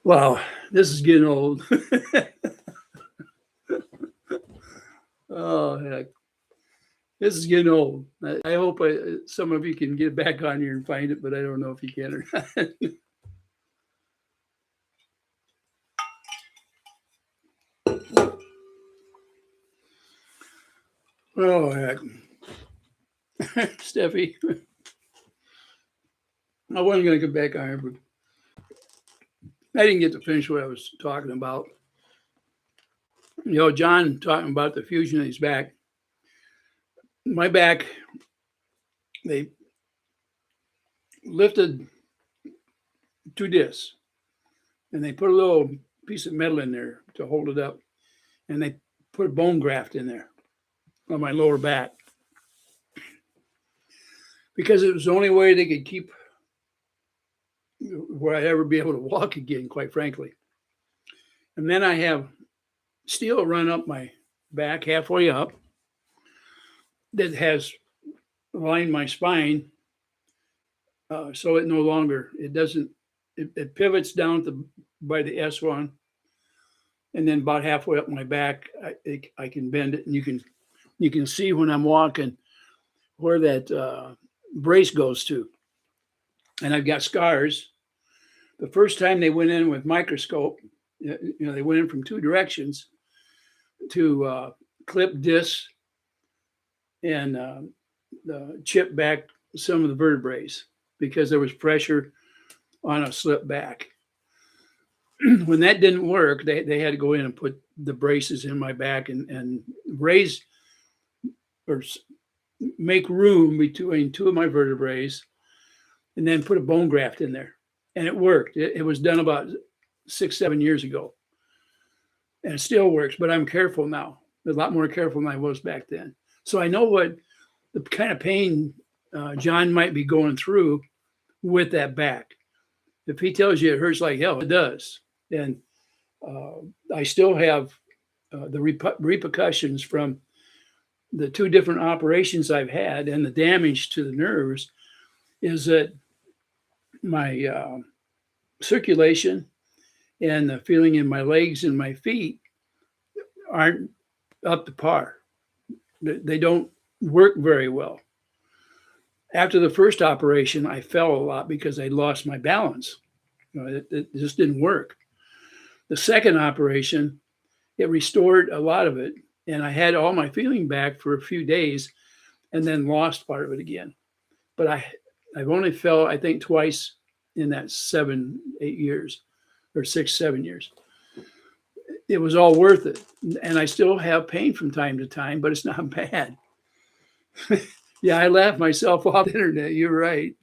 Wow, this is getting old. Oh, heck. This is getting old. I hope some of you can get back on here and find it, but I don't know if you can or not. Oh, heck. Steffi, I wasn't going to get back on here, but I didn't get to finish what I was talking about. John talking about the fusion of his back. My back, they lifted 2 discs and they put a little piece of metal in there to hold it up. And they put a bone graft in there on my lower back because it was the only way they could keep where I'd ever be able to walk again, quite frankly. And then I have steel run up my back halfway up that has lined my spine, so it no longer, it pivots down by the S1, and then about halfway up my back, I can bend it, and you can see when I'm walking where that brace goes to. And I've got scars. The first time they went in with microscope, they went in from 2 directions to clip discs and chip back some of the vertebrae because there was pressure on a slip back. When that didn't work, they had to go in and put the braces in my back and raise or make room between 2 of my vertebrae and then put a bone graft in there. And it worked. It was done about 6-7 years ago. And it still works, but I'm careful now, a lot more careful than I was back then. So I know what the kind of pain John might be going through with that back. If he tells you it hurts like hell, it does. And I still have the repercussions from the 2 different operations I've had and the damage to the nerves is that my circulation and the feeling in my legs and my feet aren't up to par. They don't work very well. After the first operation, I fell a lot because I lost my balance. It just didn't work. The second operation, it restored a lot of it, and I had all my feeling back for a few days and then lost part of it again. But I've only fell, I think, twice in that 7-8 years or 6-7 years. It was all worth it. And I still have pain from time to time, but it's not bad. Yeah, I laughed myself off the internet. You're right.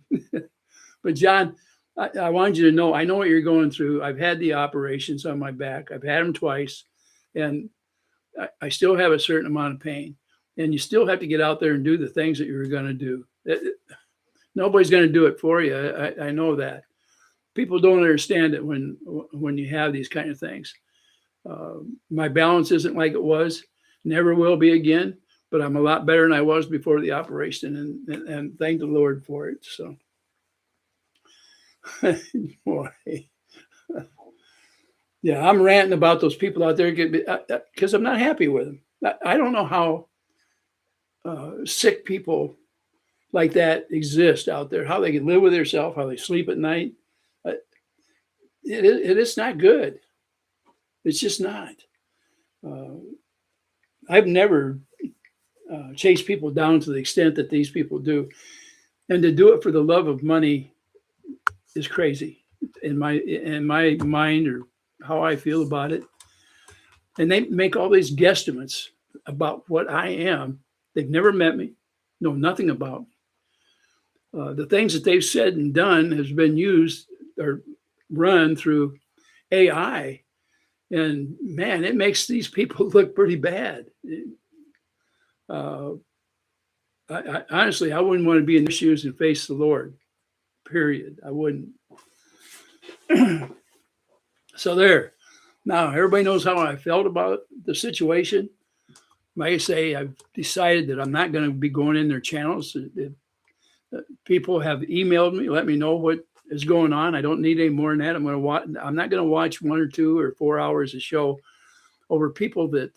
But John, I wanted you to know, I know what you're going through. I've had the operations on my back. I've had them twice, and I still have a certain amount of pain. And you still have to get out there and do the things that you're going to do. Nobody's going to do it for you. I know that. People don't understand it when you have these kind of things. My balance isn't like it was, never will be again, but I'm a lot better than I was before the operation, and thank the Lord for it. So, boy. Yeah, I'm ranting about those people out there because I'm not happy with them. I don't know how sick people like that exist out there, how they can live with themselves, how they sleep at night. It is not good. It's just not. I've never chased people down to the extent that these people do. And to do it for the love of money is crazy in my mind, or how I feel about it. And they make all these guesstimates about what I am. They've never met me, know nothing about me. The things that they've said and done has been used or run through AI. And man, it makes these people look pretty bad. Honestly, I wouldn't want to be in their shoes and face the Lord, period. I wouldn't. So there. Now, everybody knows how I felt about the situation. Like I say, I've decided that I'm not going to be going in their channels. People have emailed me, let me know what is going on. I don't need any more than that. I'm not going to watch 1 or 2 or 4 hours of show over people that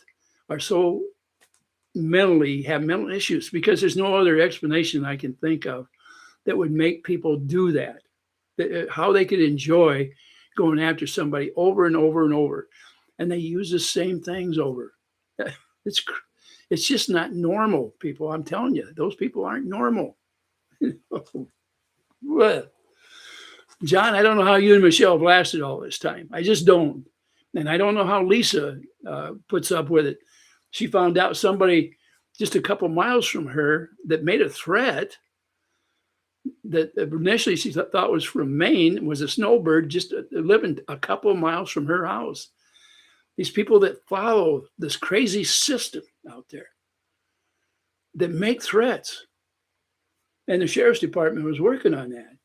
are so mentally have mental issues, because there's no other explanation I can think of that would make people do that. How they could enjoy going after somebody over and over and over, and they use the same things over. It's just not normal, people. I'm telling you, those people aren't normal. Well, John, I don't know how you and Michelle have lasted all this time. I just don't. And I don't know how Lisa puts up with it. She found out somebody just a couple miles from her that made a threat that initially she thought was from Maine, was a snowbird just living a couple of miles from her house. These people that follow this crazy system out there that make threats. And the sheriff's department was working on that.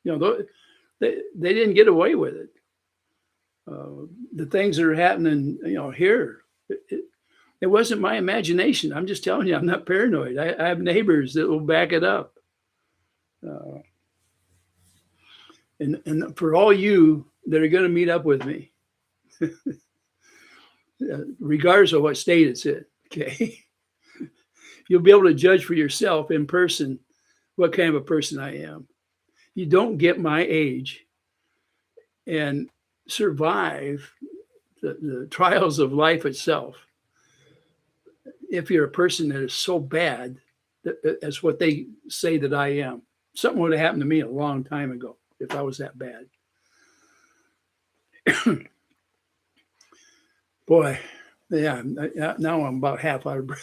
You know, they didn't get away with it. The things that are happening, you know, here, it wasn't my imagination. I'm just telling you, I'm not paranoid. I have neighbors that will back it up. And for all you that are going to meet up with me, regardless of what state it's in, okay, you'll be able to judge for yourself in person what kind of a person I am. You don't get my age and survive the trials of life itself if you're a person that is so bad as what they say that I am. Something would have happened to me a long time ago if I was that bad. Boy, yeah, now I'm about half out of breath.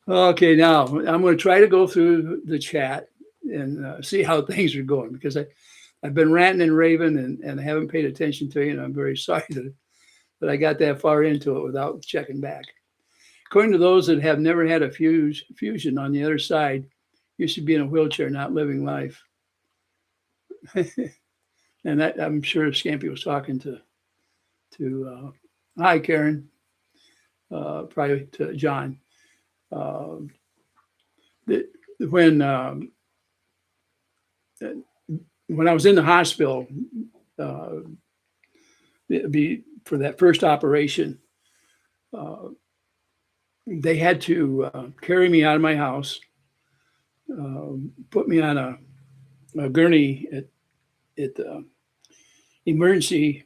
Okay, now I'm going to try to go through the chat and see how things are going, because I've been ranting and raving and haven't paid attention to you, and I'm very sorry that I got that far into it without checking back. According to those that have never had a fusion on the other side, you should be in a wheelchair, not living life. And I'm sure Scampy was talking to hi, Karen, probably to John. When I was in the hospital for that first operation, they had to carry me out of my house, put me on a gurney at the emergency